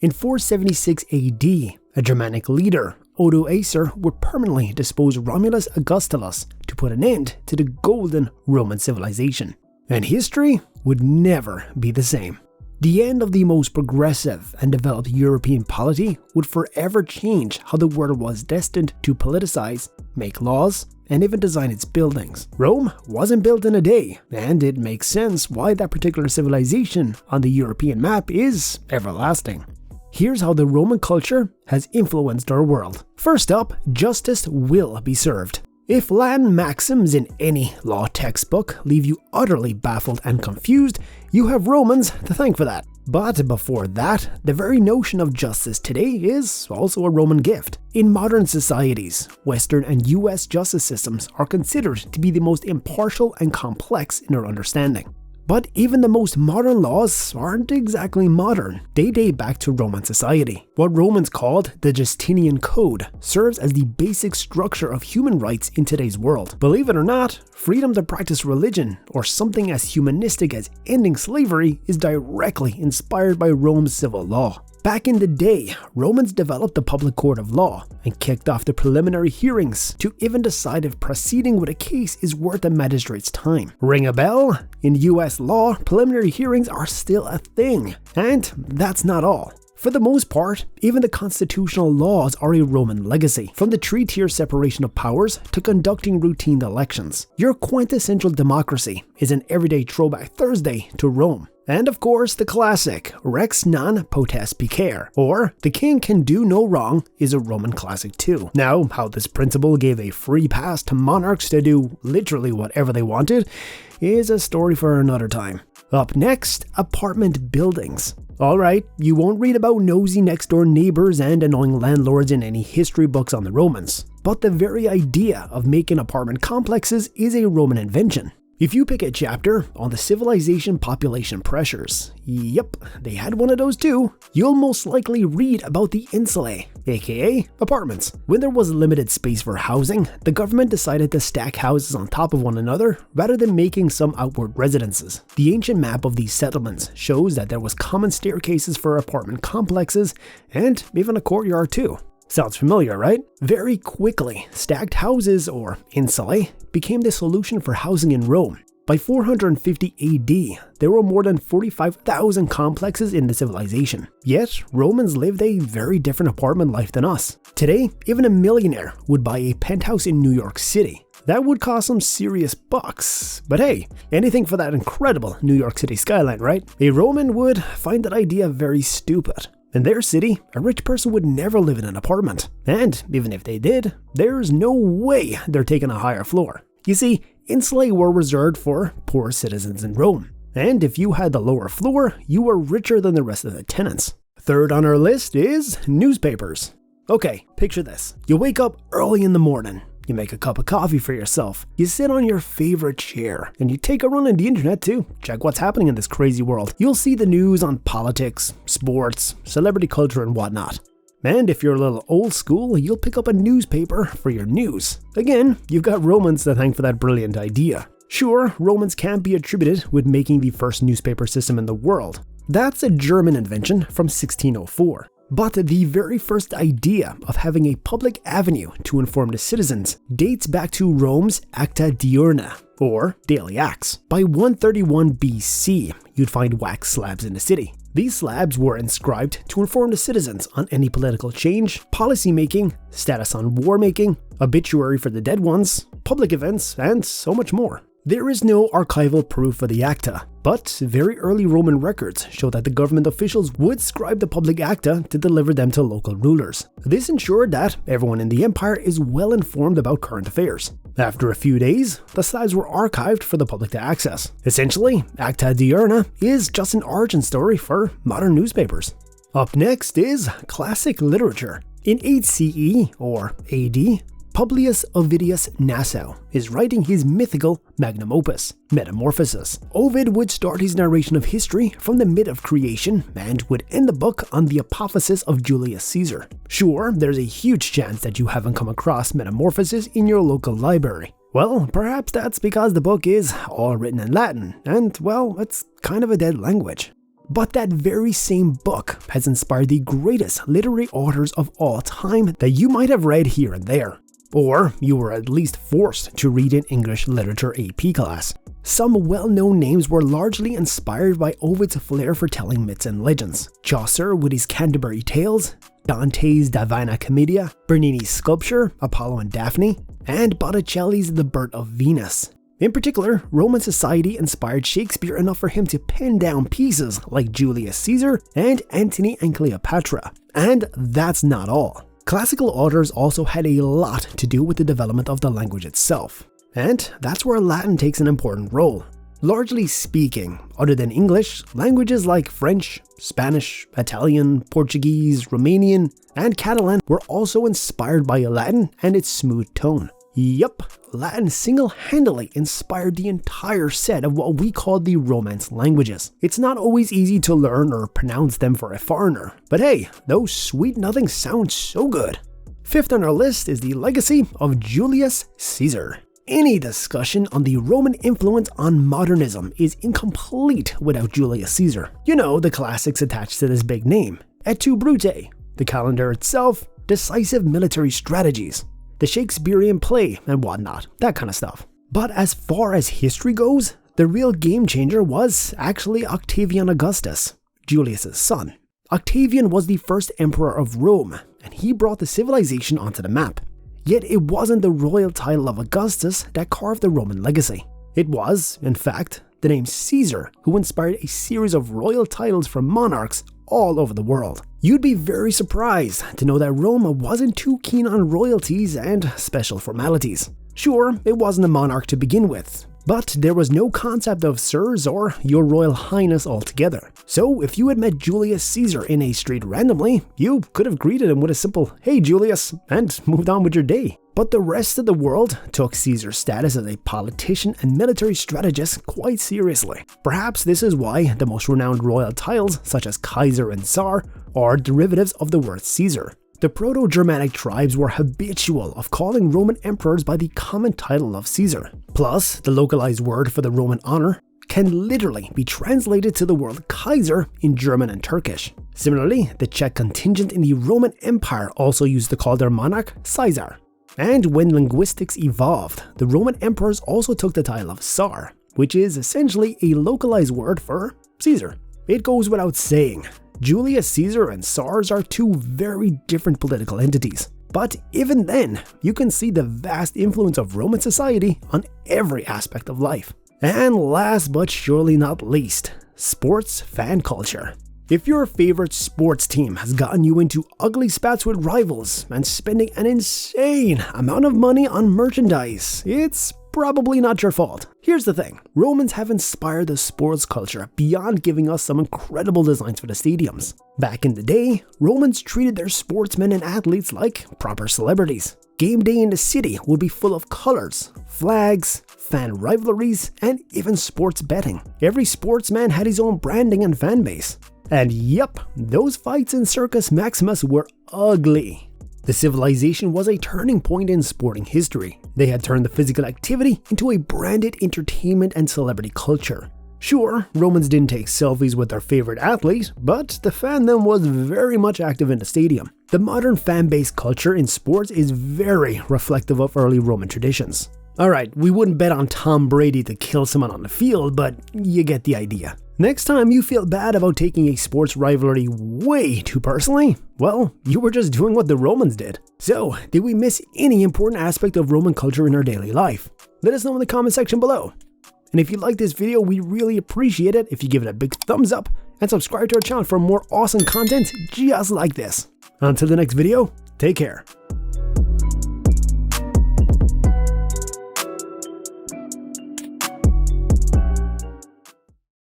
In 476 AD, a Germanic leader, Odoacer, would permanently depose Romulus Augustulus to put an end to the golden Roman civilization. And history would never be the same. The end of the most progressive and developed European polity would forever change how the world was destined to politicize, make laws, and even design its buildings. Rome wasn't built in a day, and it makes sense why that particular civilization on the European map is everlasting. Here's how the Roman culture has influenced our world. First up, justice will be served. If Latin maxims in any law textbook leave you utterly baffled and confused, you have Romans to thank for that. But before that, the very notion of justice today is also a Roman gift. In modern societies, Western and US justice systems are considered to be the most impartial and complex in their understanding. But even the most modern laws aren't exactly modern. They date back to Roman society. What Romans called the Justinian Code serves as the basic structure of human rights in today's world. Believe it or not, freedom to practice religion, or something as humanistic as ending slavery, is directly inspired by Rome's civil law. Back in the day, Romans developed the public court of law and kicked off the preliminary hearings to even decide if proceeding with a case is worth a magistrate's time. Ring a bell? In US law, preliminary hearings are still a thing. And that's not all. For the most part, even the constitutional laws are a Roman legacy, from the three-tier separation of powers to conducting routine elections. Your quintessential democracy is an everyday throwback Thursday to Rome. And of course, the classic, Rex non potest picere, or the king can do no wrong, is a Roman classic too. Now, how this principle gave a free pass to monarchs to do literally whatever they wanted is a story for another time. Up next, apartment buildings. Alright, you won't read about nosy next door neighbors and annoying landlords in any history books on the Romans, but the very idea of making apartment complexes is a Roman invention. If you pick a chapter on the civilization population pressures, yep, they had one of those too, you'll most likely read about the insulae, aka apartments. When there was limited space for housing, the government decided to stack houses on top of one another rather than making some outward residences. The ancient map of these settlements shows that there was common staircases for apartment complexes and even a courtyard too. Sounds familiar, right? Very quickly, stacked houses, or insulae, became the solution for housing in Rome. By 450 AD, there were more than 45,000 complexes in the civilization. Yet, Romans lived a very different apartment life than us. Today, even a millionaire would buy a penthouse in New York City. That would cost some serious bucks. But hey, anything for that incredible New York City skyline, right? A Roman would find that idea very stupid. In their city, a rich person would never live in an apartment. And even if they did, there's no way they're taking a higher floor. You see, insulae were reserved for poor citizens in Rome. And if you had the lower floor, you were richer than the rest of the tenants. Third on our list is newspapers. Okay, picture this. You wake up early in the morning. You make a cup of coffee for yourself, you sit on your favorite chair, and you take a run on the internet to check what's happening in this crazy world. You'll see the news on politics, sports, celebrity culture, and whatnot. And if you're a little old school, you'll pick up a newspaper for your news. Again, you've got Romans to thank for that brilliant idea. Sure, Romans can't be attributed with making the first newspaper system in the world. That's a German invention from 1604. But the very first idea of having a public avenue to inform the citizens dates back to Rome's Acta Diurna, or Daily Acts. By 131 BC, you'd find wax slabs in the city. These slabs were inscribed to inform the citizens on any political change, policy making, status on war making, obituary for the dead ones, public events, and so much more. There is no archival proof for the Acta, but very early Roman records show that the government officials would scribe the public Acta to deliver them to local rulers. This ensured that everyone in the empire is well informed about current affairs. After a few days, the slides were archived for the public to access. Essentially, Acta Diurna is just an origin story for modern newspapers. Up next is classic literature. In 8 CE, or AD, Publius Ovidius Naso is writing his mythical magnum opus, Metamorphoses. Ovid would start his narration of history from the myth of creation and would end the book on the apophysis of Julius Caesar. Sure, there's a huge chance that you haven't come across Metamorphoses in your local library. Well, perhaps that's because the book is all written in Latin, and well, it's kind of a dead language. But that very same book has inspired the greatest literary authors of all time that you might have read here and there, or you were at least forced to read in English literature AP class. Some well-known names were largely inspired by Ovid's flair for telling myths and legends. Chaucer with his Canterbury Tales, Dante's Divina Commedia, Bernini's sculpture, Apollo and Daphne, and Botticelli's The Birth of Venus. In particular, Roman society inspired Shakespeare enough for him to pen down pieces like Julius Caesar and Antony and Cleopatra. And that's not all. Classical authors also had a lot to do with the development of the language itself. And that's where Latin takes an important role. Largely speaking, other than English, languages like French, Spanish, Italian, Portuguese, Romanian, and Catalan were also inspired by Latin and its smooth tone. Yup, Latin single-handedly inspired the entire set of what we call the Romance languages. It's not always easy to learn or pronounce them for a foreigner, but hey, those sweet nothings sound so good. Fifth on our list is the legacy of Julius Caesar. Any discussion on the Roman influence on modernism is incomplete without Julius Caesar. You know, the classics attached to this big name. Et tu, Brute, the calendar itself, decisive military strategies, the Shakespearean play and whatnot, that kind of stuff. But as far as history goes, the real game changer was actually Octavian Augustus, Julius's son. Octavian was the first emperor of Rome, and he brought the civilization onto the map. Yet it wasn't the royal title of Augustus that carved the Roman legacy. It was, in fact, the name Caesar who inspired a series of royal titles for monarchs all over the world. You'd be very surprised to know that Rome wasn't too keen on royalties and special formalities. Sure, it wasn't a monarch to begin with, but there was no concept of sirs or your royal highness altogether. So if you had met Julius Caesar in a street randomly, you could have greeted him with a simple "Hey Julius" and moved on with your day. But the rest of the world took Caesar's status as a politician and military strategist quite seriously. Perhaps this is why the most renowned royal titles such as Kaiser and Tsar are derivatives of the word Caesar. The Proto-Germanic tribes were habitual of calling Roman emperors by the common title of Caesar. Plus, the localized word for the Roman honor can literally be translated to the word Kaiser in German and Turkish. Similarly, the Czech contingent in the Roman Empire also used to call their monarch Caesar. And when linguistics evolved, the Roman emperors also took the title of Tsar, which is essentially a localized word for Caesar. It goes without saying, Julius Caesar and Tsars are two very different political entities. But even then, you can see the vast influence of Roman society on every aspect of life. And last but surely not least, sports fan culture. If your favorite sports team has gotten you into ugly spats with rivals and spending an insane amount of money on merchandise, it's probably not your fault. Here's the thing, Romans have inspired the sports culture beyond giving us some incredible designs for the stadiums. Back in the day, Romans treated their sportsmen and athletes like proper celebrities. Game day in the city would be full of colors, flags, fan rivalries, and even sports betting. Every sportsman had his own branding and fan base. And yep, those fights in Circus Maximus were ugly. The civilization was a turning point in sporting history. They had turned the physical activity into a branded entertainment and celebrity culture. Sure, Romans didn't take selfies with their favorite athlete, but the fandom was very much active in the stadium. The modern fan-based culture in sports is very reflective of early Roman traditions. Alright, we wouldn't bet on Tom Brady to kill someone on the field, but you get the idea. Next time you feel bad about taking a sports rivalry way too personally, well, you were just doing what the Romans did. So, did we miss any important aspect of Roman culture in our daily life? Let us know in the comment section below. And if you like this video, we really appreciate it if you give it a big thumbs up and subscribe to our channel for more awesome content just like this. Until the next video, take care.